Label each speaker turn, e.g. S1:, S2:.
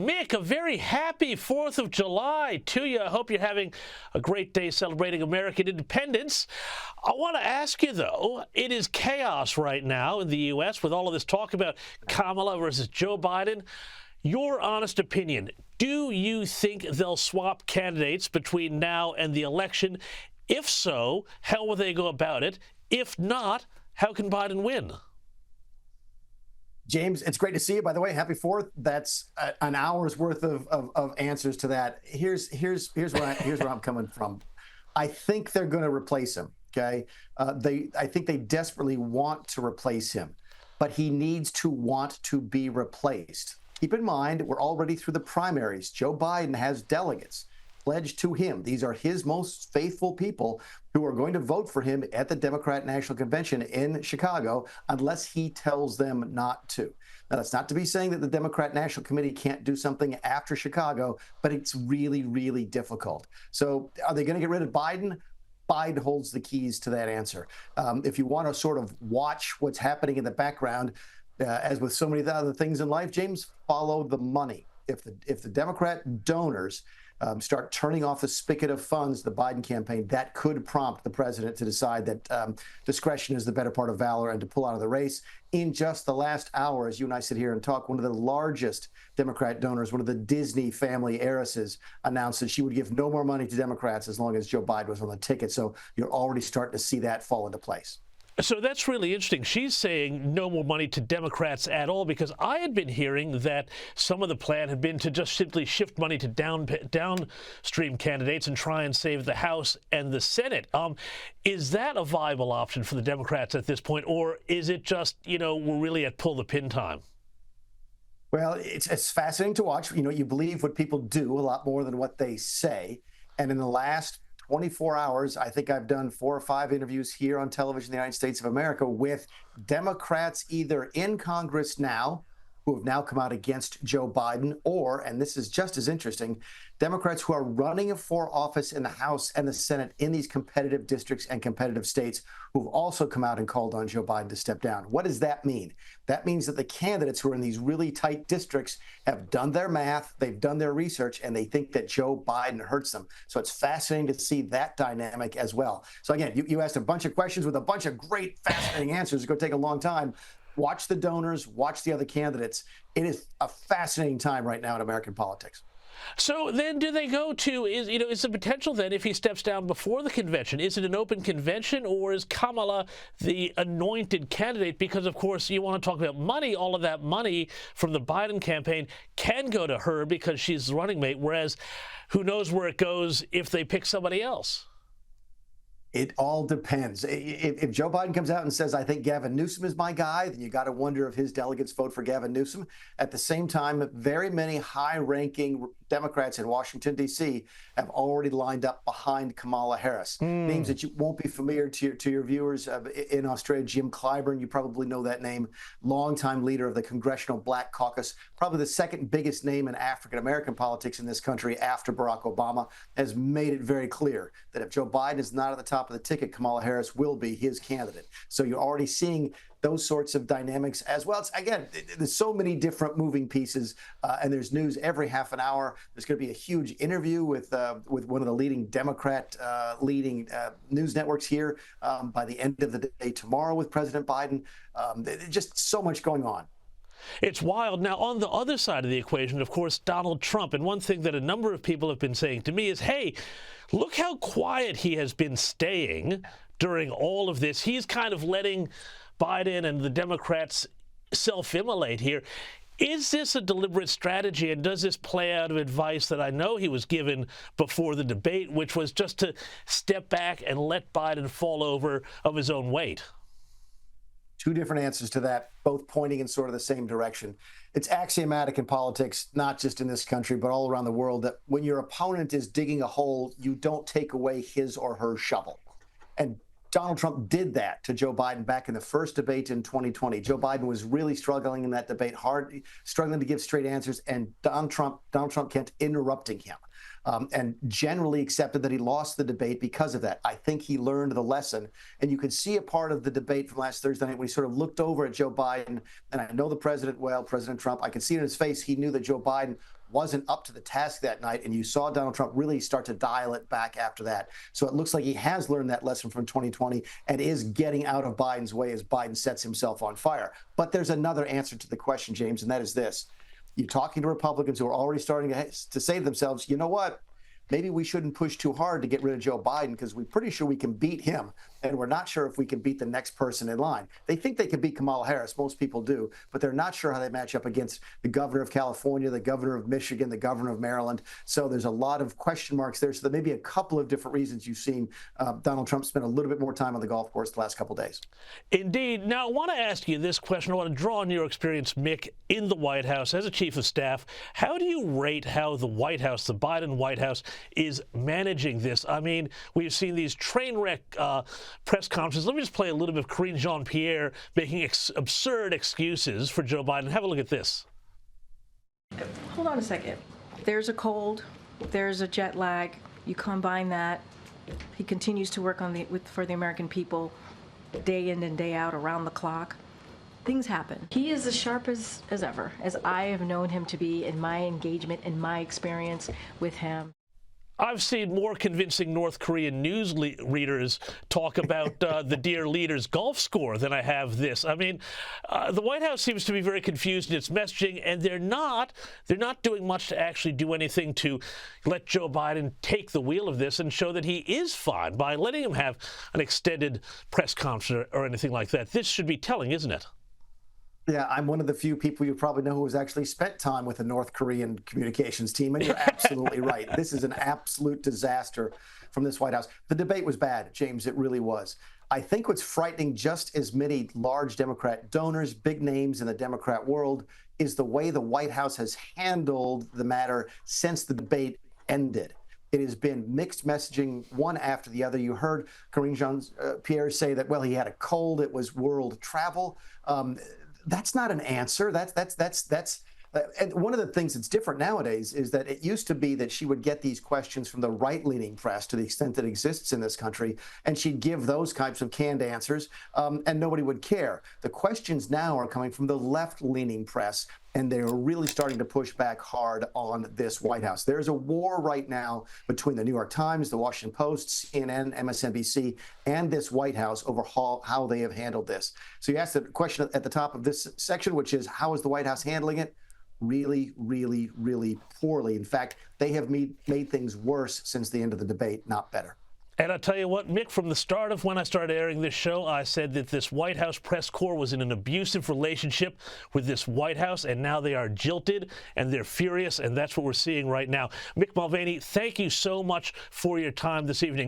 S1: Mick, a very happy 4th of July to you. I hope you're having a great day celebrating American independence. I want to ask you, though, it is chaos right now in the U.S. with all of this talk about Kamala versus Joe Biden. Your honest opinion, do you think they'll swap candidates between now and the election? If so, how will they go about it? If not, how can Biden win?
S2: James, it's great to see you. By the way, happy 4th. That's an hour's worth of answers to that. Here's where I'm coming from. I think they're going to replace him. Okay, I think they desperately want to replace him, but he needs to want to be replaced. Keep in mind, we're already through the primaries. Joe Biden has delegates pledged to him. These are his most faithful people who are going to vote for him at the Democrat National Convention in Chicago unless he tells them not to. Now, that's not to be saying that the Democrat National Committee can't do something after Chicago, but it's really, really difficult. So are they going to get rid of Biden? Biden holds the keys to that answer. If you want to sort of watch what's happening in the background, as with so many other things in life, James, follow the money. If the Democrat donors start turning off the spigot of funds, the Biden campaign, that could prompt the president to decide that discretion is the better part of valor and to pull out of the race. In just the last hour, as you and I sit here and talk, one of the largest Democrat donors, one of the Disney family heiresses, announced that she would give no more money to Democrats as long as Joe Biden was on the ticket. So you're already starting to see that fall into place.
S1: So that's really interesting. She's saying no more money to Democrats at all, because I had been hearing that some of the plan had been to just simply shift money to downstream candidates and try and save the House and the Senate. Is that a viable option for the Democrats at this point, or is it just, we're really at pull the pin time?
S2: Well, it's fascinating to watch. You believe what people do a lot more than what they say. And in the last 24 hours, I think I've done 4 or 5 interviews here on television in the United States of America with Democrats either in Congress now, who have now come out against Joe Biden, or, and this is just as interesting, Democrats who are running for office in the House and the Senate in these competitive districts and competitive states who've also come out and called on Joe Biden to step down. What does that mean? That means that the candidates who are in these really tight districts have done their math, they've done their research, and they think that Joe Biden hurts them. So it's fascinating to see that dynamic as well. So again, you asked a bunch of questions with a bunch of great, fascinating answers. It's going to take a long time. Watch the donors, watch the other candidates. It is a fascinating time right now in American politics.
S1: So then do they go to, is the potential then, if he steps down before the convention, is it an open convention, or is Kamala the anointed candidate? Because, of course, you want to talk about money. All of that money from the Biden campaign can go to her because she's the running mate, whereas who knows where it goes if they pick somebody else?
S2: It all depends. If Joe Biden comes out and says, I think Gavin Newsom is my guy, then you got to wonder if his delegates vote for Gavin Newsom. At the same time, very many high-ranking Democrats in Washington, D.C. have already lined up behind Kamala Harris. Names that you won't be familiar to your viewers in Australia. Jim Clyburn, you probably know that name, longtime leader of the Congressional Black Caucus, probably the second biggest name in African-American politics in this country after Barack Obama, has made it very clear that if Joe Biden is not at the top of the ticket, Kamala Harris will be his candidate. So you're already seeing those sorts of dynamics as well. Again, there's so many different moving pieces, and there's news every half an hour. There's going to be a huge interview with one of the leading Democrat news networks here by the end of the day tomorrow with President Biden. Just so much going on.
S1: It's wild. Now, on the other side of the equation, of course, Donald Trump. And one thing that a number of people have been saying to me is, hey, look how quiet he has been staying during all of this. He's kind of letting Biden and the Democrats self-immolate here. Is this a deliberate strategy, and does this play out of advice that I know he was given before the debate, which was just to step back and let Biden fall over of his own weight?
S2: Two different answers to that, both pointing in sort of the same direction. It's axiomatic in politics, not just in this country, but all around the world, that when your opponent is digging a hole, you don't take away his or her shovel. And Donald Trump did that to Joe Biden back in the first debate in 2020. Joe Biden was really struggling in that debate, struggling to give straight answers, and Donald Trump kept interrupting him. And generally accepted that he lost the debate because of that. I think he learned the lesson. And you could see a part of the debate from last Thursday night when he sort of looked over at Joe Biden. And I know the president well, President Trump. I could see it in his face. He knew that Joe Biden wasn't up to the task that night, and you saw Donald Trump really start to dial it back after that. So it looks like he has learned that lesson from 2020 and is getting out of Biden's way as Biden sets himself on fire. But there's another answer to the question, James, and that is this. You're talking to Republicans who are already starting to say to themselves, you know what? Maybe we shouldn't push too hard to get rid of Joe Biden because we're pretty sure we can beat him, and we're not sure if we can beat the next person in line. They think they can beat Kamala Harris. Most people do, but they're not sure how they match up against the governor of California, the governor of Michigan, the governor of Maryland. So there's a lot of question marks there. So there may be a couple of different reasons you've seen Donald Trump spend a little bit more time on the golf course the last couple of days.
S1: Indeed. Now, I want to ask you this question. I want to draw on your experience, Mick, in the White House as a chief of staff. How do you rate how the White House, the Biden White House, is managing this? I mean, we've seen these train wreck press conferences. Let me just play a little bit of Karine Jean-Pierre making absurd excuses for Joe Biden. Have a look at this.
S3: Hold on a second. There's a cold. There's a jet lag. You combine that. He continues to work on for the American people day in and day out, around the clock. Things happen. He is as sharp as ever, as I have known him to be in my engagement and my experience with him.
S1: I've seen more convincing North Korean news readers talk about the dear leader's golf score than I have this. I mean, the White House seems to be very confused in its messaging, and they're not doing much to actually do anything to let Joe Biden take the wheel of this and show that he is fine by letting him have an extended press conference or anything like that. This should be telling, isn't it?
S2: Yeah, I'm one of the few people you probably know who has actually spent time with the North Korean communications team, and you're absolutely right. This is an absolute disaster from this White House. The debate was bad, James. It really was. I think what's frightening just as many large Democrat donors, big names in the Democrat world, is the way the White House has handled the matter since the debate ended. It has been mixed messaging, one after the other. You heard Karine Jean-Pierre say that, well, he had a cold, it was world travel. That's not an answer. And one of the things that's different nowadays is that it used to be that she would get these questions from the right-leaning press, to the extent that exists in this country, and she'd give those types of canned answers, and nobody would care. The questions now are coming from the left-leaning press, and they're really starting to push back hard on this White House. There's a war right now between the New York Times, the Washington Post, CNN, MSNBC, and this White House over how they have handled this. So you asked the question at the top of this section, which is, how is the White House handling it? Really, really, really poorly. In fact, they have made things worse since the end of the debate, not better.
S1: And I'll tell you what, Mick, from the start of when I started airing this show, I said that this White House press corps was in an abusive relationship with this White House, and now they are jilted and they're furious, and that's what we're seeing right now. Mick Mulvaney, thank you so much for your time this evening.